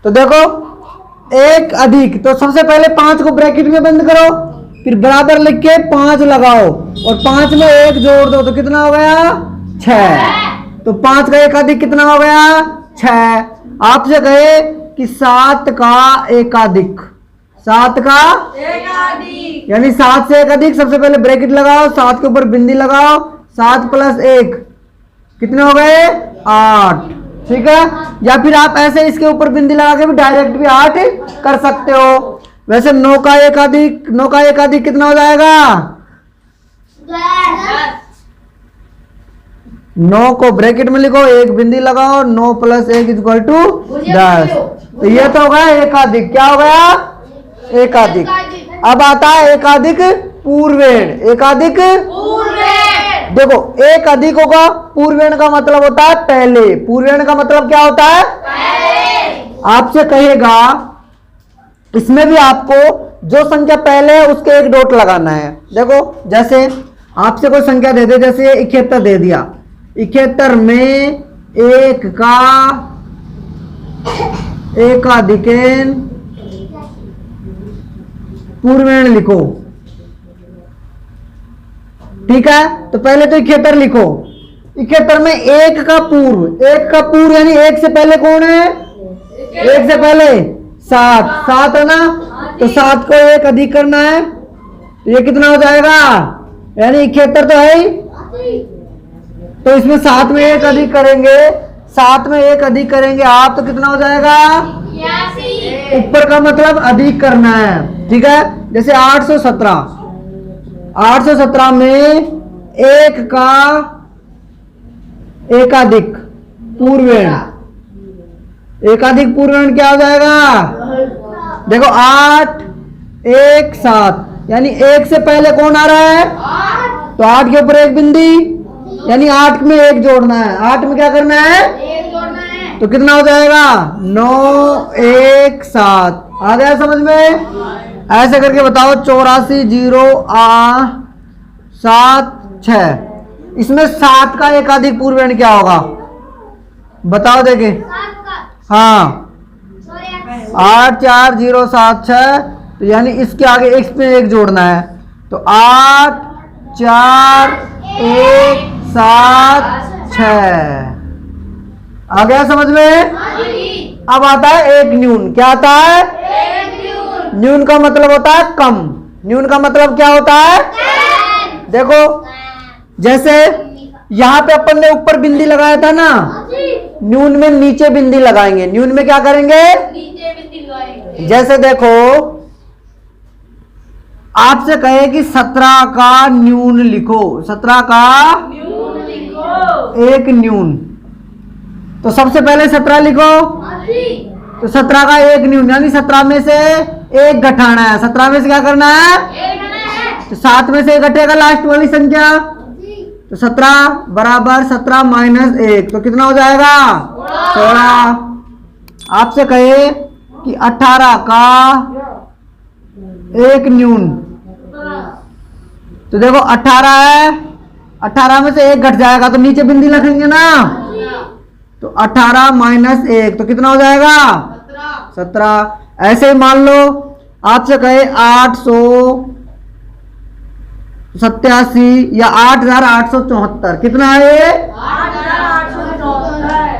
तो देखो एक अधिक, तो सबसे पहले 5 को ब्रैकेट में बंद करो, फिर बराबर लिख के 5 लगाओ और 5 में 1 जोड़ दो तो कितना हो गया 6। तो 5 का एक अधिक कितना हो गया 6। आपसे कहे कि 7 का एकाधिक, 7 का एकाधिक यानी 7 से एक अधिक, सबसे पहले ब्रैकेट लगाओ, 7 के ऊपर बिंदी लगाओ, 7 + 1 कितने हो गए 8। ठीक है, या फिर आप ऐसे इसके ऊपर बिंदी लगा के भी डायरेक्ट भी 8 कर सकते हो। वैसे 9 का एकाधिक, 9 का एकाधिक कितना हो जाएगा 9 को ब्रैकेट में लिखो, एक बिंदी लगाओ, 9 + 1 = 10। तो ये तो हो गया एकाधिक। क्या हो गया एकाधिक। अब आता है एकाधिक पूर्वेण। एकाधिक देखो एक अधिक होगा, पूर्वेण का मतलब होता है पहले। पूर्वेण का मतलब क्या होता है पहले। आपसे कहेगा इसमें भी आपको जो संख्या पहले है उसके एक डॉट लगाना है। देखो जैसे आपसे कोई संख्या दे दे, जैसे 71 दे दिया, 71 में 1 का एकाधिकेन पूर्वेण लिखो। ठीक है, तो पहले तो 71 लिखो। 71 में 1 का पूर्व, 1 का पूर्व यानी 1 से पहले कौन है 1 से पहले 7, 7 है ना, तो 7 को 1 अधिक करना है, तो ये कितना हो जाएगा यानी 71 तो है ही, तो इसमें 7 में 1 अधिक करेंगे, 7 में 1 अधिक करेंगे आप, तो कितना हो जाएगा 82। ऊपर का मतलब अधिक करना है। ठीक है, जैसे 817, 817 में 1 का एकाधिक पूर्वेण, एकाधिक पूर्वेण क्या हो जाएगा देखो 8 1 7 यानी 1 से पहले कौन आ रहा है 8, तो 8 के ऊपर एक बिंदी यानी 8 में 1 जोड़ना है, 8 में क्या करना है 1 जोड़ना है, तो कितना हो जाएगा 9 1 7। आ गया समझ में। ऐसे करके बताओ 84 0 7 6। इसमें 7 का एकाधिक पूर्वेण क्या होगा बताओ देखे। हाँ 8 4 0 7 6, तो यानी इसके आगे x में 1 जोड़ना है, तो 8 4 1 7 6। आ गया समझ में। अब आता है एक न्यून। क्या आता है न्यून का मतलब होता है कम। न्यून का मतलब क्या होता है देखो जैसे यहां पे अपन ने ऊपर बिंदी लगाया था ना, न्यून में नीचे बिंदी लगाएंगे। न्यून में क्या करेंगे नीचे बिंदी लगाएंगे। जैसे देखो आपसे कहे कि 17 का न्यून लिखो, 17 का न्यून लिखो, एक न्यून, तो सबसे पहले 17 लिखो, तो 17 का एक न्यून यानी 17 में से 1 घटाना है। 17 में से क्या करना है तो 7 में से 1 घटेगा लास्ट वाली संख्या, तो 17 बराबर 17 - 1, तो कितना हो जाएगा 16। आपसे कहे कि 18 का एक न्यून, तो देखो 18 है, 18 में से 1 घट जाएगा तो नीचे बिंदी रखेंगे ना, तो 18 - 1, तो कितना हो जाएगा 17। ऐसे ही मान लो आपसे कहे 887 या 8874, कितना है ये 8874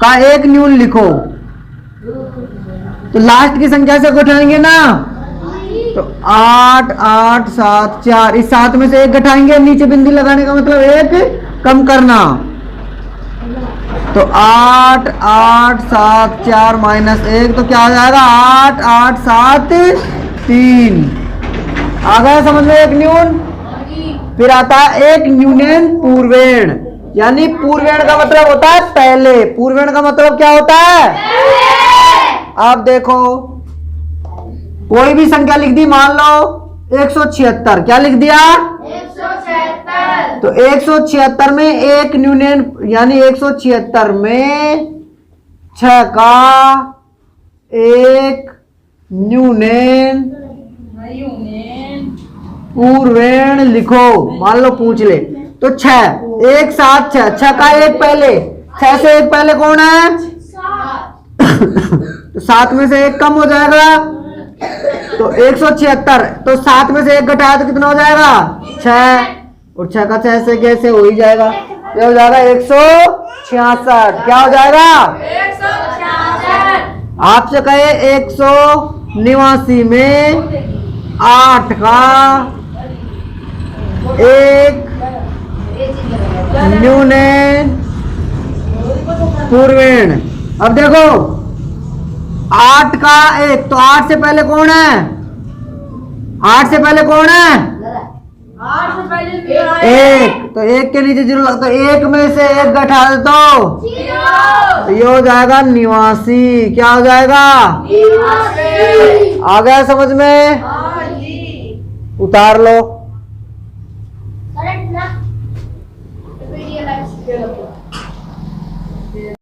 का एक न्यून लिखो, तो लास्ट की संख्या से घटाएंगे ना, तो 8 8 7 4, इस 7 में से 1 घटाएंगे, नीचे बिंदी लगाने का मतलब 1 कम करना, तो 8 8 7 4 - 1, तो क्या हो जाएगा 8 8 7 3। आ गया समझ में एक न्यून। फिर आता है एक न्यूनेन पूर्वेण, यानी पूर्वेण का मतलब होता है पहले। पूर्वेण का मतलब क्या होता है आप देखो कोई भी संख्या लिख दी, मान लो 176, क्या लिख दिया 176, तो 176 में एक न्यूनेन यानी 176 में 6 का एक न्यूनेन पूर्वेण लिखो। मान लो पूछ ले तो 6 1 7 6, 6 का एक पहले, 6 से एक पहले कौन है तो 7 में से 1 कम हो जाएगा तो 176। तो 7 में से 1 घटाया तो कितना हो जाएगा 6, और 6 का 6 से कैसे हो ही जाएगा, ये हो जाएगा 166। क्या हो जाएगा 166। आपसे कहे 189 में 8 का 1 न्यूनैन पूर्वेण। अब देखो 8 का 1, तो 8 से पहले कौन है, 8 से पहले कौन है 1, तो 1 के नीचे 0 लगता, तो 1 में से 1 घटा दे तो ये हो जाएगा 89। क्या हो जाएगा 89। आ गया समझ में, उतार लो।